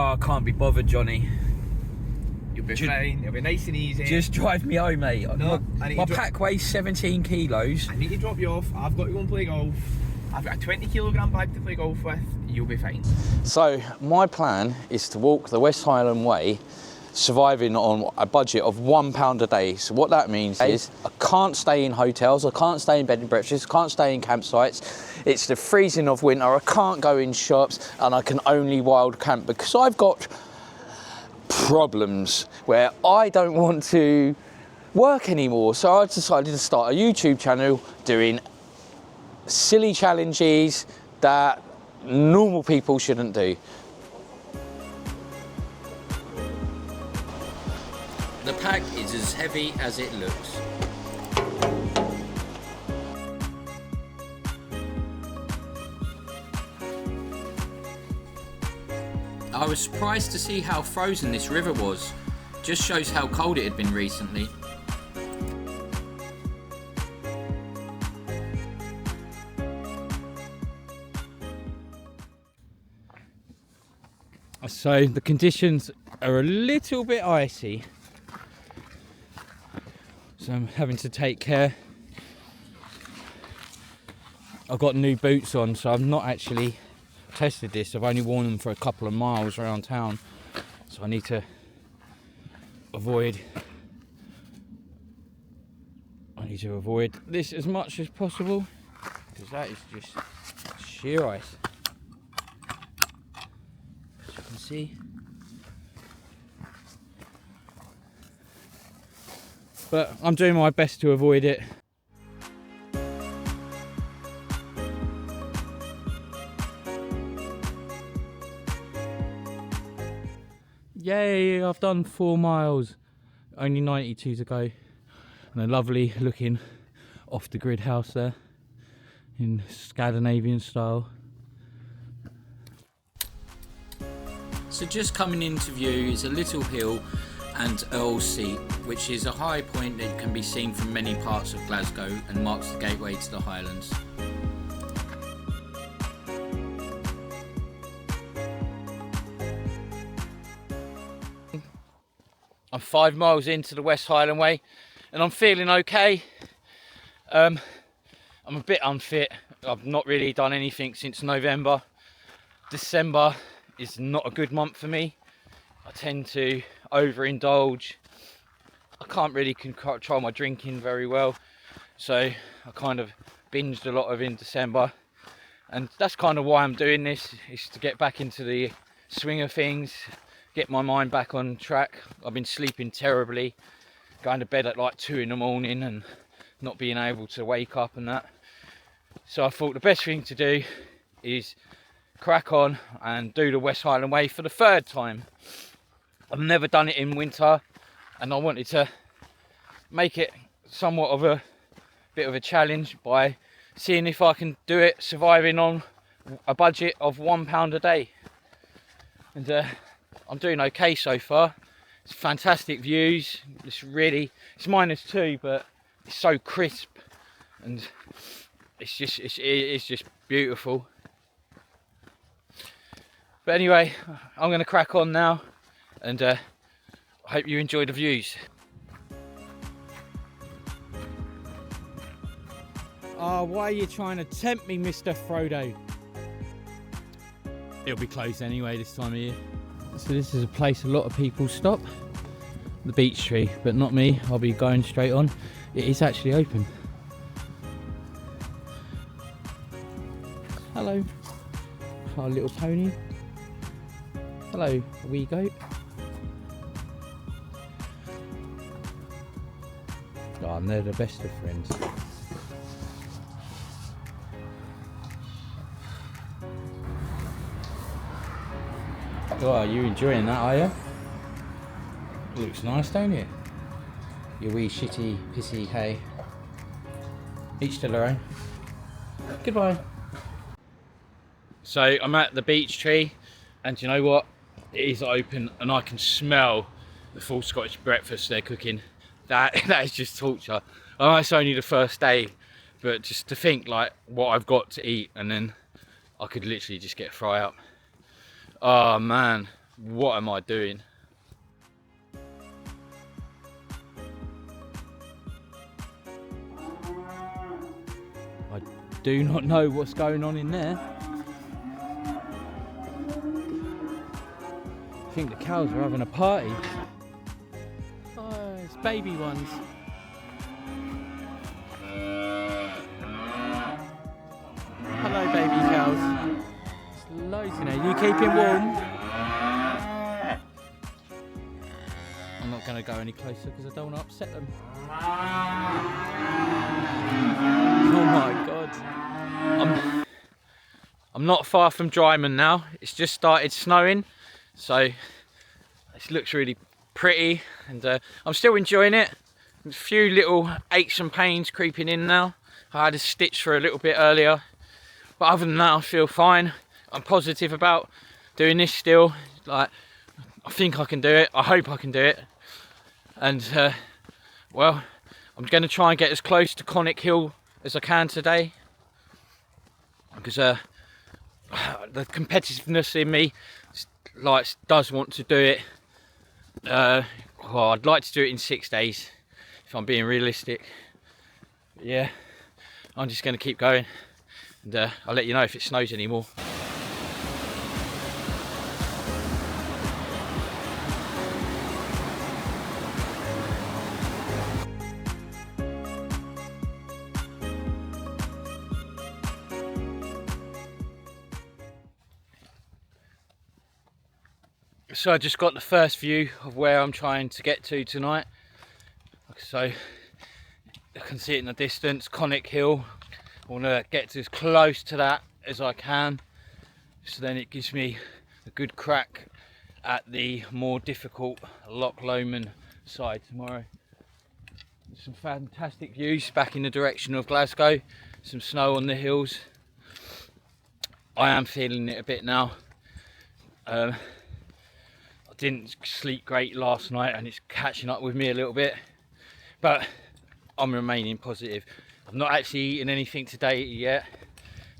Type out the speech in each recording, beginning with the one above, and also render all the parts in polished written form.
Oh, I can't be bothered, Johnny. You'll be fine. It'll be nice and easy. Just drive me home, mate. No, my pack weighs 17 kilos. I need to drop you off. I've got to go and play golf. I've got a 20-kilogram bag to play golf with. You'll be fine. So my plan is to walk the West Highland Way, surviving on a budget of £1 a day. So what that means is I can't stay in hotels, I can't stay in bed and breakfasts, can't stay in campsites. It's the freezing of winter, I can't go in shops, and I can only wild camp because I've got problems where I don't want to work anymore. So I decided to start a YouTube channel doing silly challenges that normal people shouldn't do. The pack is as heavy as it looks. I was surprised to see how frozen this river was. Just shows how cold it had been recently. So the conditions are a little bit icy, so I'm having to take care. I've got new boots on, so I've not actually tested this. I've only worn them for a couple of miles around town, so I need to avoid this as much as possible, because that is just sheer ice. See, but I'm doing my best to avoid it. Yay, I've done 4 miles, only 92 to go, and a lovely looking off the grid house there in Scandinavian style. So just coming into view is a little hill and Earseat, which is a high point that can be seen from many parts of Glasgow and marks the gateway to the Highlands. I'm 5 miles into the West Highland Way and I'm feeling okay. I'm a bit unfit. I've not really done anything since November. December is not a good month for me. I tend to overindulge. I can't really control my drinking very well, so I kind of binged a lot of in December, and that's kind of why I'm doing this, is to get back into the swing of things, get my mind back on track. I've been sleeping terribly, going to bed at like 2 in the morning and not being able to wake up and that. So I thought the best thing to do is crack on and do the West Highland Way for the 3rd time. I've never done it in winter, and I wanted to make it somewhat of a bit of a challenge by seeing if I can do it surviving on a budget of £1 a day. And I'm doing okay so far. It's fantastic views. It's -2, but it's so crisp, and it's just beautiful. But anyway, I'm going to crack on now, and I hope you enjoy the views. Oh, why are you trying to tempt me, Mr. Frodo? It'll be closed anyway this time of year. So this is a place a lot of people stop. The beech tree, but not me. I'll be going straight on. It is actually open. Hello. Our little pony. Hello, wee goat. Oh, and they're the best of friends. Oh, are you enjoying that, are you? Looks nice, don't it? You wee shitty, pissy hay. Each to their own. Goodbye. So I'm at the beech tree, and you know what? It is open, and I can smell the full Scottish breakfast they're cooking. That is just torture. I know it's only the first day, but just to think like what I've got to eat, and then I could literally just get a fry up. Oh man, What am I doing? I do not know what's going on in there. I think the cows are having a party. Oh, it's baby ones. Hello, baby cows. There's loads in there. You keeping warm? I'm not going to go any closer because I don't want to upset them. Oh my god. I'm not far from Dryman now. It's just started snowing, so this looks really pretty, and I'm still enjoying it. A few little aches and pains creeping in now. I had a stitch for a little bit earlier, but other than that I feel fine. I'm positive about doing this still. Like, I think I can do it. I hope I can do it. And well, I'm going to try and get as close to Conic Hill as I can today, because the competitiveness in me does want to do it. Well, I'd like to do it in 6 days if I'm being realistic. But yeah, I'm just going to keep going, and I'll let you know if it snows anymore. So I just got the first view of where I'm trying to get to tonight. So I can see it in the distance, Conic Hill. I want to get as close to that as I can, so then it gives me a good crack at the more difficult Loch Lomond side tomorrow. Some fantastic views back in the direction of Glasgow, some snow on the hills. I am feeling it a bit now. I didn't sleep great last night and it's catching up with me a little bit, but I'm remaining positive. I've not actually eaten anything today yet,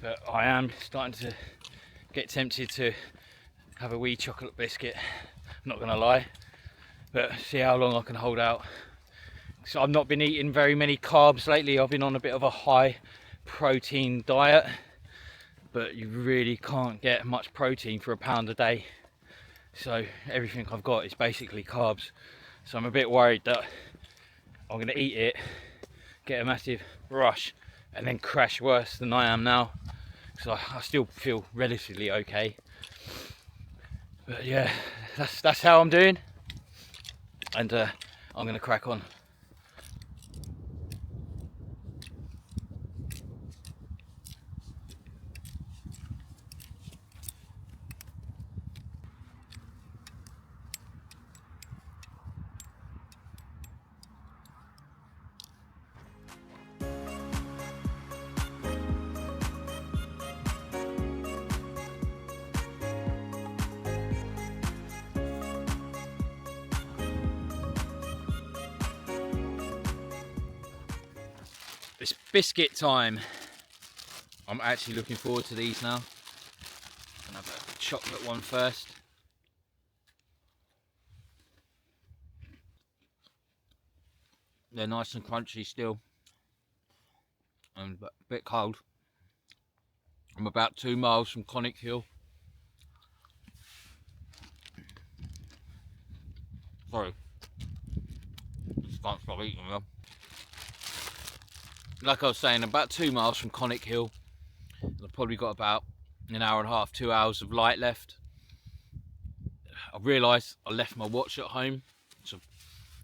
but I am starting to get tempted to have a wee chocolate biscuit, I'm not gonna lie, but see how long I can hold out. So I've not been eating very many carbs lately. I've been on a bit of a high protein diet, but you really can't get much protein for £1 a day. So everything I've got is basically carbs. So I'm a bit worried that I'm going to eat it, get a massive rush, and then crash worse than I am now. So I still feel relatively okay. But yeah, that's how I'm doing, and I'm going to crack on. It's biscuit time. I'm actually looking forward to these now. I'm gonna have a chocolate one first. They're nice and crunchy still, and a bit cold. I'm about 2 miles from Conic Hill. Sorry, just can't stop eating them. Like I was saying, about 2 miles from Conic Hill. I've probably got about an hour and a half, 2 hours of light left. I realised I left my watch at home, so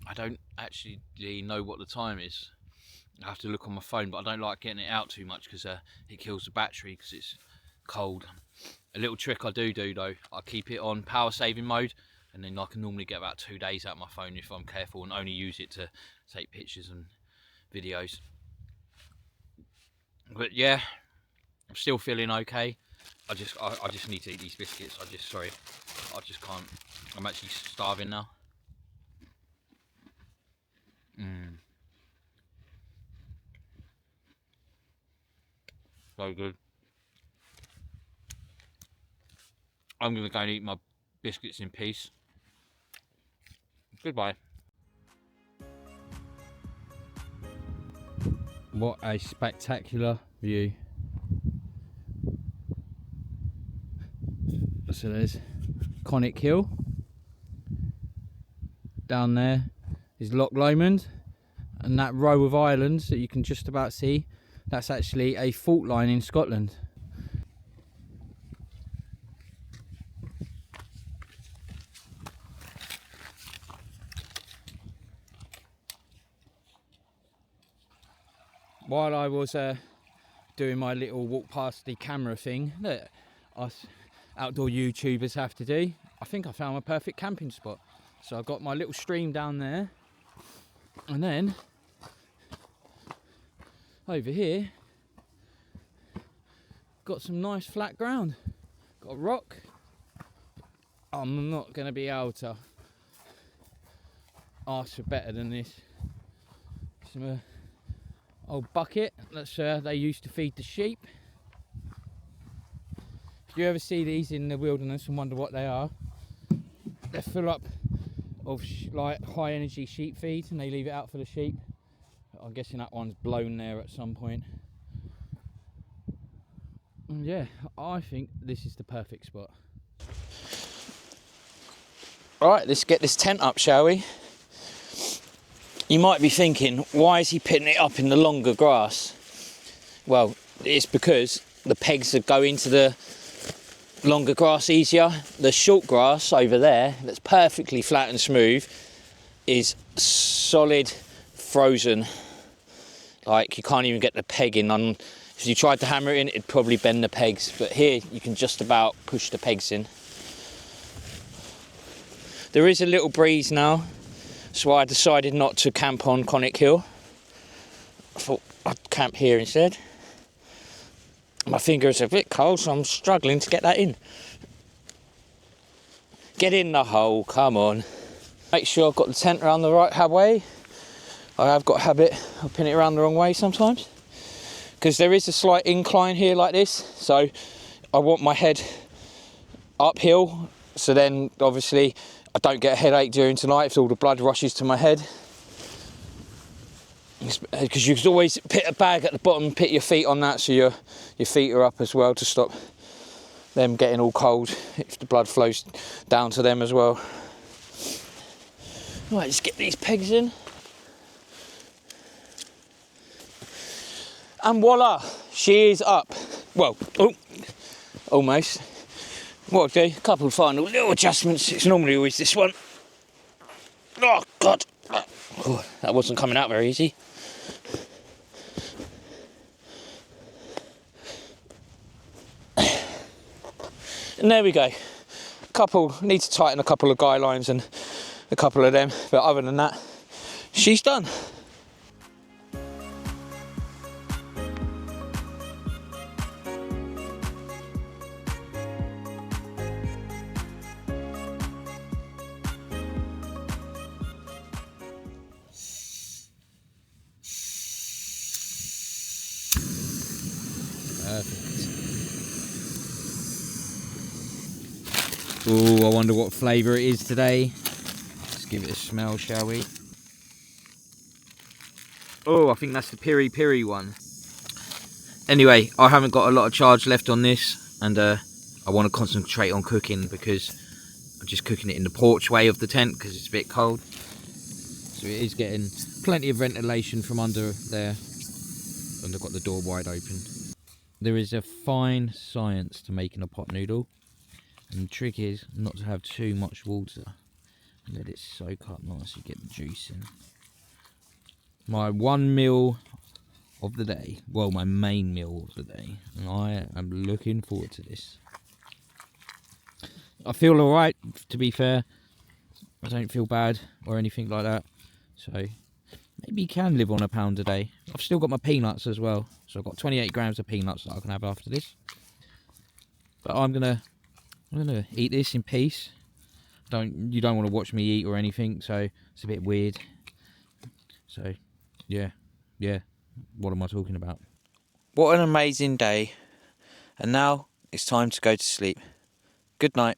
I don't actually know what the time is. I have to look on my phone, but I don't like getting it out too much because it kills the battery because it's cold. A little trick I do though, I keep it on power saving mode, and then I can normally get about 2 days out of my phone if I'm careful and only use it to take pictures and videos. But yeah, I'm still feeling okay. I just need to eat these biscuits. I just can't. I'm actually starving now. So good. I'm gonna go and eat my biscuits in peace. Goodbye. What a spectacular view. So there's Conic Hill. Down there is Loch Lomond, and that row of islands that you can just about see, that's actually a fault line in Scotland. While I was doing my little walk past the camera thing that us outdoor YouTubers have to do, I think I found my perfect camping spot. So I've got my little stream down there, and then over here got some nice flat ground, got a rock. I'm not going to be able to ask for better than this. Some old bucket that's they used to feed the sheep. If you ever see these in the wilderness and wonder what they are, they're full up of like high energy sheep feed, and they leave it out for the sheep. I'm guessing that one's blown there at some point. And yeah, I think this is the perfect spot. Right, let's get this tent up, shall we? You might be thinking, why is he putting it up in the longer grass? Well, it's because the pegs that go into the longer grass easier. The short grass over there, that's perfectly flat and smooth, is solid frozen. Like, you can't even get the peg in. If you tried to hammer it in, it'd probably bend the pegs. But here, you can just about push the pegs in. There is a little breeze now, so I decided not to camp on Conic Hill. I thought I'd camp here instead. My finger's a bit cold, so I'm struggling to get that in. Get in the hole, come on. Make sure I've got the tent around the right way. I have got a habit of pinning it around the wrong way sometimes, because there is a slight incline here like this, so I want my head uphill, so then obviously I don't get a headache during tonight if all the blood rushes to my head. Because you can always put a bag at the bottom and put your feet on that, so your feet are up as well, to stop them getting all cold if the blood flows down to them as well. Right, let's get these pegs in. And voila, she is up. Well, almost. What I'll do, a couple of final little adjustments. It's normally always this one. Oh, God. Oh, that wasn't coming out very easy. And there we go. Need to tighten a couple of guy lines and a couple of them, but other than that, she's done. Perfect. Oh, I wonder what flavour it is today. Let's give it a smell, shall we? Oh, I think that's the piri piri one. Anyway, I haven't got a lot of charge left on this, and I want to concentrate on cooking, because I'm just cooking it in the porchway of the tent because it's a bit cold. So it is getting plenty of ventilation from under there, and I've got the door wide open. There is a fine science to making a pot noodle, and the trick is not to have too much water. Let it soak up nicely, get the juice in. My one meal of the day, well, my main meal of the day, and I am looking forward to this. I feel alright, to be fair. I don't feel bad or anything like that, so maybe you can live on £1 a day. I've still got my peanuts as well, so I've got 28 grams of peanuts that I can have after this. But I'm gonna eat this in peace. You don't want to watch me eat or anything, so it's a bit weird. So yeah, what am I talking about? What an amazing day. And now it's time to go to sleep. Good night.